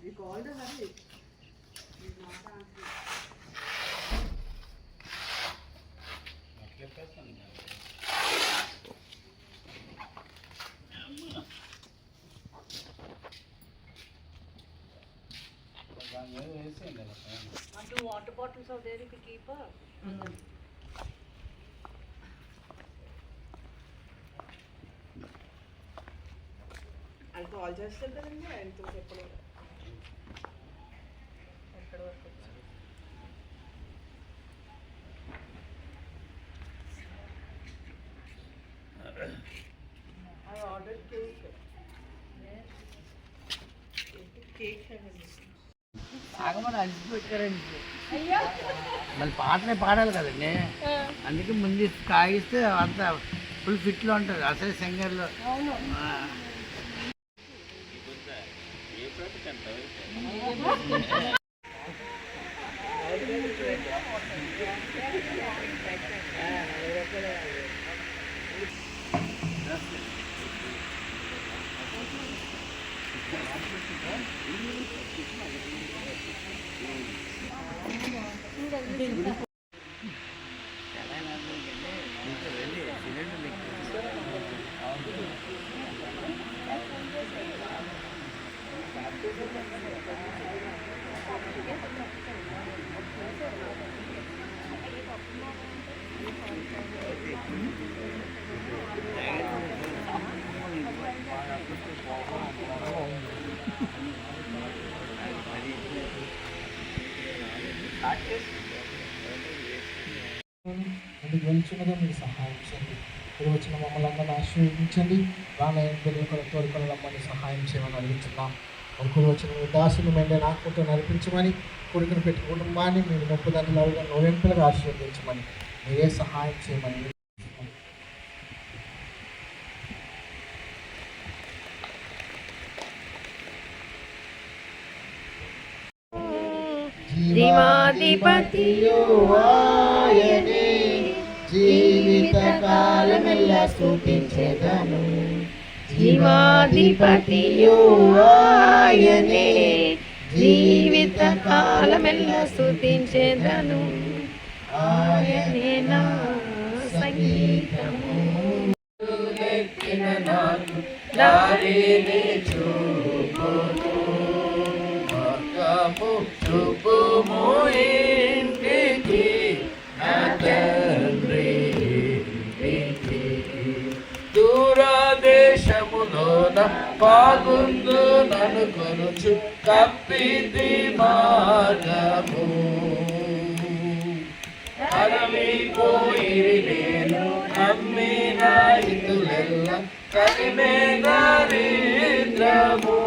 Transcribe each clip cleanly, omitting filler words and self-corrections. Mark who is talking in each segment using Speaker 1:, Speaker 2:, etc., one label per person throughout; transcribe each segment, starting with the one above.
Speaker 1: You called her, Hari. He's not answering. And 2 water bottles are there if you keep her.
Speaker 2: అది call చేస్తారు కదండి ఆయనతో చెప్పడం ఎక్కడ వరకు I ordered cake. Cake heaven.
Speaker 3: ఆగమని అలసిపోయారండి మళ్ళీ పాటనే పాడాలి కదండి అందుకే ముందు కాగిస్తే అంత ఫుల్ ఫిట్లో ఉంటుంది అసలు సింగర్లో
Speaker 4: అందుకు వెళ్తున్నదో మీరు సహాయం చేయండి. మీరు వచ్చిన మమ్మల్ని అందరినీ ఆశీర్వదించండి. రానయ్య బిడ్డలు తోడుకొని రమ్మని సహాయం చేయమని అడుగుతున్నాం. ఒకరు వచ్చిన మీ దాసుని మెండే నాకుంటూ నడిపించమని కొడుకుని పెట్టి కుటుంబాన్ని మీరు ముప్పుదాన్ని నోవెంపులుగా ఆశీర్వదించమని మీరే సహాయం చేయమని
Speaker 5: జీవాధిపతియువాయనే జీవిత కాలమెల్లా స్తుతించెదను జీవాధిపతియువాయనే జీవిత కాలమెల్లా స్తుతించెదను ఆయనే నా సంగీతము లెక్కిన నాకు దారిని చూపును చూపుము ఇంటికి నా తండ్రి దూరదేశములోన పాగుందు నన్ను కొనుచు కప్పిది మార్గము అరమిపోయిరి నేను నమ్మిన ఇతులెల్ల కలిమే దరిద్రము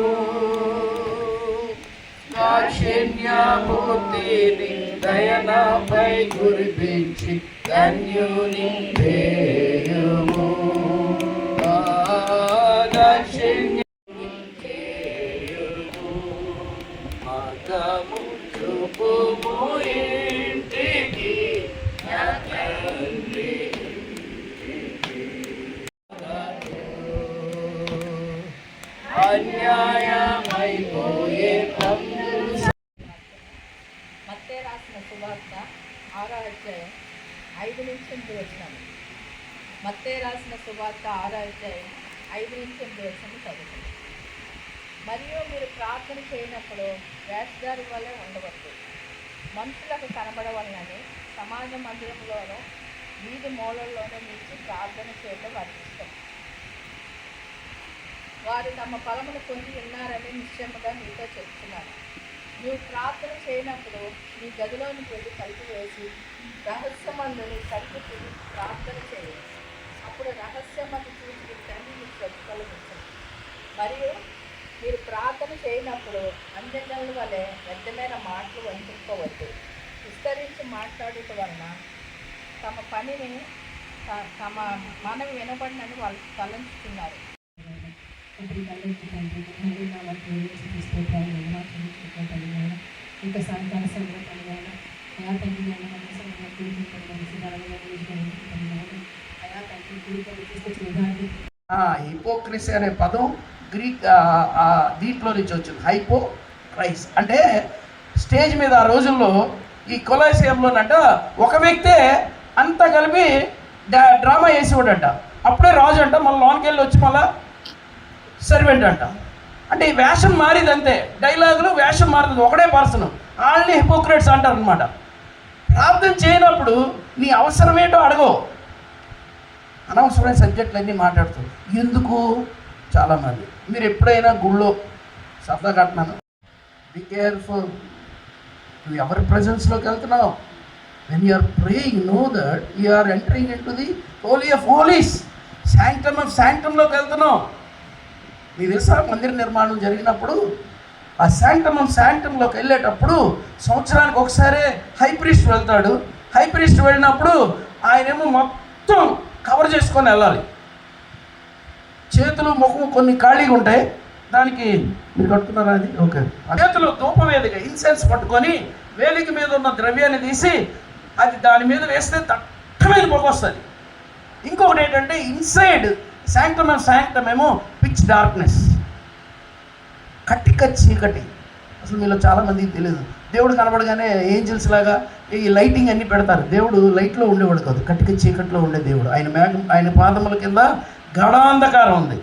Speaker 5: దాక్షిణ్యమూర్తిని దయనాపై కురిపించి ధన్యుని చేయుము మార్గము చూపుము ఇంటికి నా తండ్రి అన్యాయమైపోయే
Speaker 2: మత్తయి రాసిన సువార్త 6వ అధ్యాయం 5 నుంచి 8 వచనం. మత్తయి రాసిన సువార్త 6వ అధ్యాయం 5 నుంచి 8 వచనం చదువుతుంది. మరియు మీరు ప్రార్థన చేయనప్పుడు వేషధారి వల్లే ఉండవద్దు, మనుషులకు కనబడవలనని సమాజ మందిరంలోనూ వీధి మూలల్లోనూ నిలిచి ప్రార్థన చేయడం వారికి ఇష్టం. వారు తమ ఫలమును పొంది ఉన్నారని నిశ్చయముగా మీతో చెప్తున్నారు. నీవు ప్రార్థన చేయనప్పుడు నీ గదిలోనికి వెళ్ళి తలుపు వేసి రహస్యమందుని తలుపు తీసి ప్రార్థన చేయాలి. అప్పుడు రహస్యమందు చూసి నీ తండ్రి నీకు ప్రతిఫలమిచ్చును. మరియు మీరు ప్రార్థన చేయనప్పుడు అన్యజనుల వలె వ్యర్థమైన మాటలు వంచుకోవద్దు. విస్తరించి మాట్లాడుట వలన తమ పనిని తమ మనవి వినబడినని వాళ్ళు తలంచుతున్నారు.
Speaker 6: ఇంకా సాయంకాల సమయంలో అయా తండ్రి అయా తండ్రి
Speaker 3: హిపోక్రసీ అనే పదం గ్రీక్ దీంట్లో నుంచి వచ్చింది. హైపో
Speaker 7: క్రైస్ట్ అంటే స్టేజ్ మీద ఆ రోజుల్లో ఈ కొలైసియంలోనంట ఒక వ్యక్తే అంతా కలిపి డ్రామా వేసేవాడంట. అప్పుడే రాజు అంట, మళ్ళీ లోనికి వెళ్ళి వచ్చి మళ్ళా సర్వెంట్ అంట. అంటే ఈ వేషం మారింది అంతే, డైలాగులు వేషం మారుతుంది, ఒకటే పర్సన్. వాళ్ళని హిపోక్రేట్స్ అంటారు అనమాట. ప్రార్థన చేయనప్పుడు నీ అవసరమేంటో అడగవు, అనవసరమైన సబ్జెక్టులన్నీ మాట్లాడుతావు. ఎందుకు? చాలామంది మీరు ఎప్పుడైనా గుళ్ళో శబ్ద కట్టినాను, బీ కేర్ఫుల్. నువ్వు ఎవరి ప్రజెన్స్లోకి వెళ్తున్నావు? When you are praying, know that you are entering into the holy of holies, sanctum of శాంక్టంలోకి వెళ్తున్నావు. మీకు తెలుసా, మందిర నిర్మాణం జరిగినప్పుడు ఆ శాంక్టమ్ ఆఫ్ శాంక్టంలోకి వెళ్ళేటప్పుడు సంవత్సరానికి ఒకసారి హై ప్రీస్ట్ వెళ్తాడు. హై ప్రీస్ట్ వెళ్ళినప్పుడు ఆయనేమో మొత్తం కవర్ చేసుకొని వెళ్ళాలి. చేతులు ముఖము కొన్ని ఖాళీగా ఉంటాయి, దానికి మీరు కట్టుకున్నారా అది? ఓకే. చేతులు ధూపవేదిక ఇన్సెన్స్ పట్టుకొని వేలిక మీద ఉన్న ద్రవ్యాన్ని తీసి అది దాని మీద వేస్తే దట్టమైన పొగ వస్తుంది. ఇంకొకటి ఏంటంటే ఇన్సైడ్ శాంక్టమ్ ఆఫ్ శాంక్టమ్ ఏమో పిచ్ డార్క్నెస్, కట్టిక చీకటి. అసలు మీలో చాలామందికి తెలియదు, దేవుడు కనబడగానే ఏంజిల్స్ లాగా ఈ లైటింగ్ అన్నీ పెడతారు. దేవుడు లైట్లో ఉండేవాడు కాదు, కట్టిక చీకట్లో ఉండే దేవుడు. ఆయన పాదముల కింద గాఢాంధకారం ఉంది.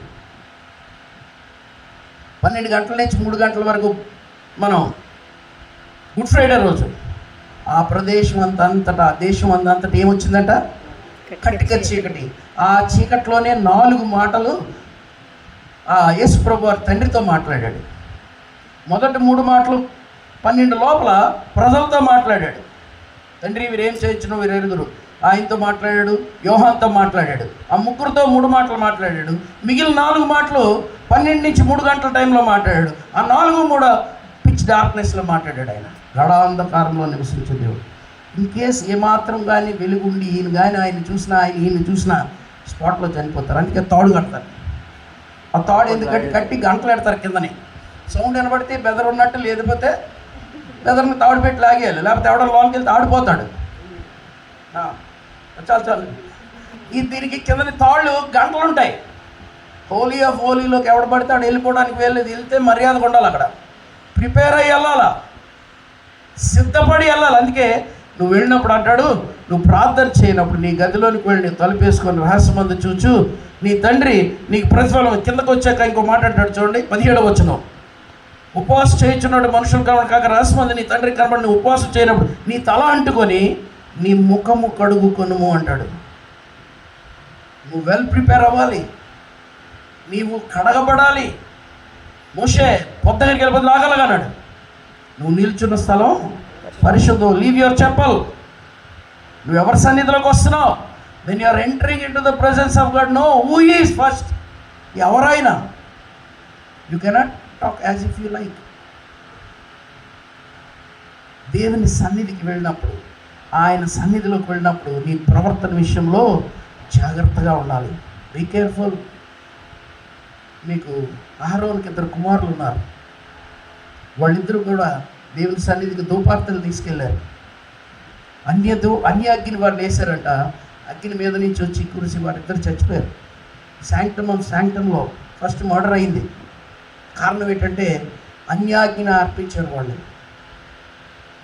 Speaker 7: 12 గంటల నుంచి 3 గంటల వరకు మనం గుడ్ ఫ్రైడే రోజు ఆ ప్రదేశం అంతటా దేశం అంతటా ఏమొచ్చిందంట? కట్టిక చీకటి. ఆ చీకట్లోనే 4 మాటలు యేసు ప్రభు వారి తండ్రితో మాట్లాడాడు. మొదటి 3 మాటలు 12 లోపల ప్రజలతో మాట్లాడాడు. తండ్రి వీరేం చేయొచ్చునో వీరు ఎరుగురు. ఆయనతో మాట్లాడాడు, యోహాన్తో మాట్లాడాడు. ఆ ముగ్గురితో 3 మాటలు మాట్లాడాడు. మిగిలిన 4 మాటలు 12 నుంచి 3 గంటల టైంలో మాట్లాడాడు. ఆ 4 కూడా పిచ్ డార్క్నెస్లో మాట్లాడాడు. ఆయన గాఢాంధకారంలో నివసించే దేవుడు. ఇన్ కేస్ ఏమాత్రం కానీ వెలుగుండి ఈయన కానీ ఆయన చూసినా ఈయన చూసినా స్పాట్లో చనిపోతారు. అందుకే తాడు కడతారు. ఆ తాడు ఎందుకంటే కట్టి గంటలు పెడతారు కిందని. సౌండ్ వినబడితే బెదర్ ఉన్నట్టు, లేకపోతే బెదర్ని తాడు పెట్టి లాగేయాలి, లేకపోతే ఎవడో లోనికి వెళ్తే ఆడిపోతాడు. చాలు దీనికి కిందని తాళ్ళు గంటలు ఉంటాయి. హోలీ ఆఫ్ హోలీలోకి ఎవడ పడతాడు వెళ్ళిపోవడానికి వెళ్తే మర్యాదగా ఉండాలి. అక్కడ ప్రిపేర్ అయ్యి వెళ్ళాలా, సిద్ధపడి వెళ్ళాలి. అందుకే నువ్వు వెళ్ళినప్పుడు అంటాడు, నువ్వు ప్రార్థన చేయనప్పుడు నీ గదిలోనికి వెళ్ళి నీ తలుపేసుకొని రహస్యమందు చూచు నీ తండ్రి నీకు ప్రతిఫలం. కిందకు వచ్చాక ఇంకో మాట అంటాడు చూడండి, 17వ వచనం. ఉపవాసం చేయించున్నాడు మనుషులు కనబడి కాక రహస్యమందు నీ తండ్రి కనబడి నువ్వు ఉపవాసం చేయనప్పుడు నీ తల అంటుకొని నీ ముఖము కడుగుకొనుము అంటాడు. నువ్వు వెల్ ప్రిపేర్ అవ్వాలి, నీవు కడగబడాలి. మోషే పొద్దు దగ్గరికి వెళ్ళిపోతే లాగలగన్నాడు. నువ్వు నిల్చున్న స్థలం పరిశుద్ధం. Leave your chappal. నువ్వు ఎవరి సన్నిధిలోకి వస్తున్నావు? When you are entering into the presence of God, know who is first. ఎవరైనా you cannot talk as if you like. దేవుని సన్నిధికి వెళ్ళినప్పుడు, ఆయన సన్నిధిలోకి వెళ్ళినప్పుడు నీ ప్రవర్తన విషయంలో జాగ్రత్తగా ఉండాలి. Be careful. మీకు అహరోనుకి 2 కుమారులు ఉన్నారు. వాళ్ళిద్దరూ కూడా దేవుని సన్నిధికి ధూపార్తలు తీసుకెళ్ళారు. అన్య అగ్ని వారిని వేశారంట. అగ్ని మీద నుంచి వచ్చి కురిసి వారిద్దరు చచ్చిపోయారు. శాంక్టమ్ ఆఫ్ శాంక్టంలో ఫస్ట్ మర్డర్ అయింది. కారణం ఏంటంటే అన్యాగ్ని అర్పించారు వాళ్ళు.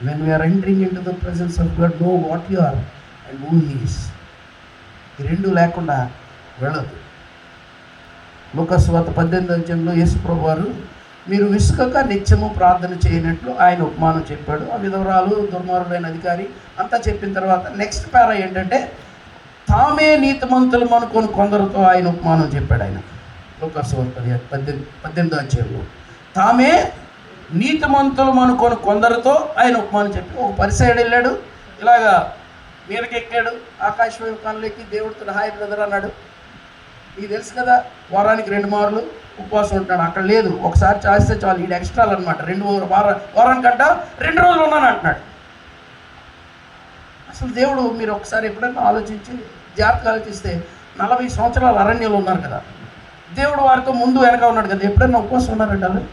Speaker 7: When we are entering into the presence of God, know what you are and who He is. ఈ 2 లేకుండా వెళ్ళదు. లూకాసు వార్త 18వ అధ్యాయంలో యేసు ప్రభువు వారు మీరు విసుకక నిత్యము ప్రార్థన చేయనట్లు ఆయన ఉపమానం చెప్పాడు. ఆ విధవరాలు, దుర్మార్గుడైన అధికారి అంతా చెప్పిన తర్వాత నెక్స్ట్ పారా ఏంటంటే తామే నీతిమంతులు అనుకొని కొందరితో ఆయన ఉపమానం చెప్పాడు. ఆయన లూకాసు వార్త 18వ అధ్యాయంలో తామే నీతిమంతులు అనుకొని కొందరితో ఆయన ఉపమానం చెప్పి ఒక పరిసైడ్ వెళ్ళాడు, ఇలాగా మీదకి ఎక్కాడు, ఆకాశం కళ్ళెక్కి దేవుడితో హాయ్ బ్రదర్ అన్నాడు. నీకు తెలుసు కదా, వారానికి 2 మార్లు ఉపవాసం ఉంటాడు. అక్కడ లేదు, ఒకసారి చేస్తే చాలు. ఇది ఎక్స్ట్రాలు అనమాట. 2 వారానికంట 2 రోజులు ఉన్నాను అంటున్నాడు. అసలు దేవుడు మీరు ఒకసారి ఎప్పుడైనా ఆలోచించి జాగ్రత్తగా ఆలోచిస్తే 40 సంవత్సరాలు అరణ్యంలో ఉన్నారు కదా, దేవుడు వారితో ముందు వెనక ఉన్నాడు కదా. ఎప్పుడైనా ఉపవాసం ఉన్నారంట వాళ్ళు?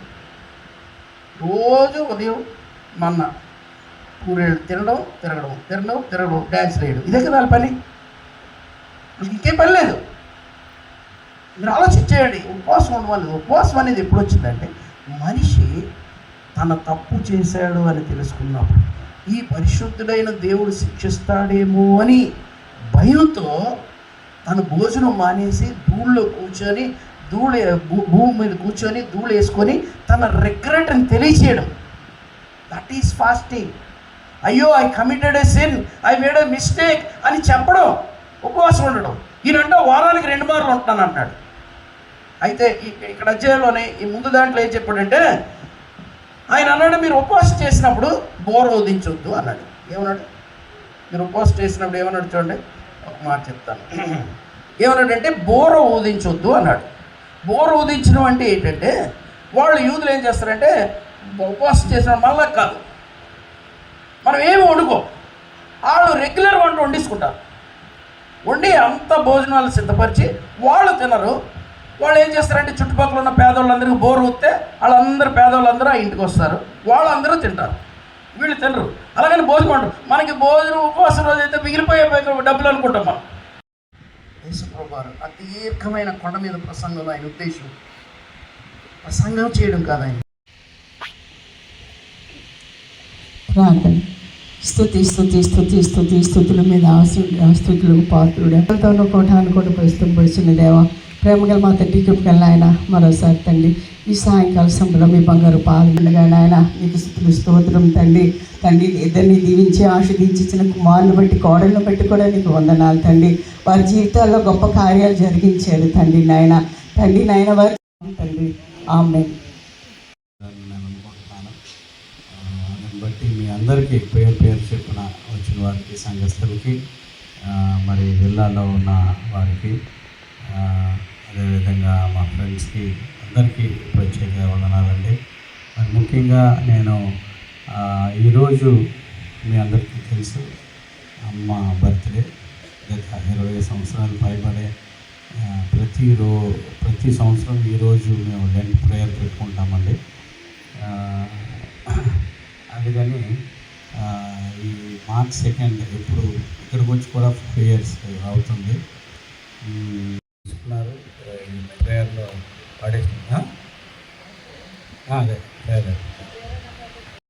Speaker 7: రోజు ఉదయం మన్నా కూరేళ్ళు తినడం డ్యాన్స్ వేయడం, ఇదే కదా వాళ్ళ పని. ఇంకేం పని లేదు. మీరు ఆలోచించేయండి. ఉపవాసం ఉండవాలి. ఉపవాసం అనేది ఎప్పుడు వచ్చిందంటే మనిషి తన తప్పు చేశాడు అని తెలుసుకున్నప్పుడు ఈ పరిశుద్ధుడైన దేవుడు శిక్షిస్తాడేమో అని భయంతో తను భోజనం మానేసి ధూళిలో కూర్చొని భూమి మీద కూర్చొని ధూళి వేసుకొని తన రిగ్రెట్ని తెలియచేయడం, దట్ ఈస్ ఫాస్టింగ్. అయ్యో I committed a sin, I made a mistake అని చెప్పడం ఉపవాసం ఉండడం. ఈయనంటే వారానికి 2 మార్లు ఉంటాను అంటాడు. అయితే ఇక్కడ అధ్యాయంలోనే ఈ ముందు దాంట్లో ఏం చెప్పాడంటే ఆయన అన్నాడు, మీరు ఉపవాసం చేసినప్పుడు బోర ఊదించొద్దు అన్నాడు. ఏమన్నాడు? మీరు ఉపవాసం చేసినప్పుడు ఏమన్నాడు చూడండి, ఒక మాట చెప్తాను. ఏమన్నాడంటే బోర ఊదించొద్దు అన్నాడు. బోర ఊదించడం అంటే ఏంటంటే వాళ్ళు యూదులు ఏం చేస్తారంటే ఉపవాసం చేసిన మళ్ళా కాదు, మనం ఏమి వండుకో, వాళ్ళు రెగ్యులర్ వంట వండించుకుంటారు. వండి అంత భోజనాలు సిద్ధపరిచి వాళ్ళు తినరు. వాళ్ళు ఏం చేస్తారంటే చుట్టుపక్కల ఉన్న పేదవాళ్ళందరికీ బోరు ఊస్తే వాళ్ళందరూ పేదవాళ్ళందరూ ఆ ఇంటికి వస్తారు, వాళ్ళందరూ తింటారు, వీళ్ళు తినరు. అలాగని భోజనం అంటారు. మనకి భోజనం ఉపవాసం రోజు అయితే మిగిలిపోయే డబ్బులు అనుకుంటాం మనం. యేసుప్రభువు ఆ దీర్ఘమైన కొండ మీద ప్రసంగంలో ఆయన ఉద్దేశం ప్రసంగం చేయడం కాదు, ఆయన
Speaker 2: ప్రార్థన. స్తుతి స్తుతి స్తుతి స్తుతి స్తుతుల మీద స్తుతులకు పాత్రుడు ఎంతోనో కోటాను కోట పరిస్థితులు పడుచున్న దేవా, ప్రేమగల మా తండ్రి కృపగల నాయన, మరోసారి తండ్రి ఈ సాయంకాల సమయంలో మీ బంగారు పాలుగా నాయన నీకు స్తుతులు స్తోత్రం తండ్రి. తండ్రి ఇద్దరిని దీవించి ఆశీర్దించిన కుమారుని బట్టి కోడలను బట్టి కూడా నీకు వందనాలు తండ్రి. వారి జీవితాల్లో గొప్ప కార్యాలు జరిగించారు తండ్రి నాయన. తండ్రి నాయన వారి తండ్రి ఆమె
Speaker 8: దాన్ని బట్టి మీ అందరికీ పేరు పేరు చెప్పిన వచ్చిన వారికి, సంఘస్థులకి, మరి జిల్లాలో ఉన్న వారికి, అదేవిధంగా మా ఫ్రెండ్స్కి అందరికీ ప్రత్యేక వందనాలండి. మరి ముఖ్యంగా నేను ఈరోజు మీ అందరికీ తెలుసు అమ్మ బర్త్డే. గత 20 సంవత్సరాలు పైబడే ప్రతి సంవత్సరం ఈరోజు మేము లెంట్ ప్రేయర్ పెట్టుకుంటామండి. అందుకని ఈ మార్చ్ 2 ఇప్పుడు ఇక్కడికి వచ్చి కూడా 4 years అవుతుంది. ప్రేయర్లో పడేసిన అదే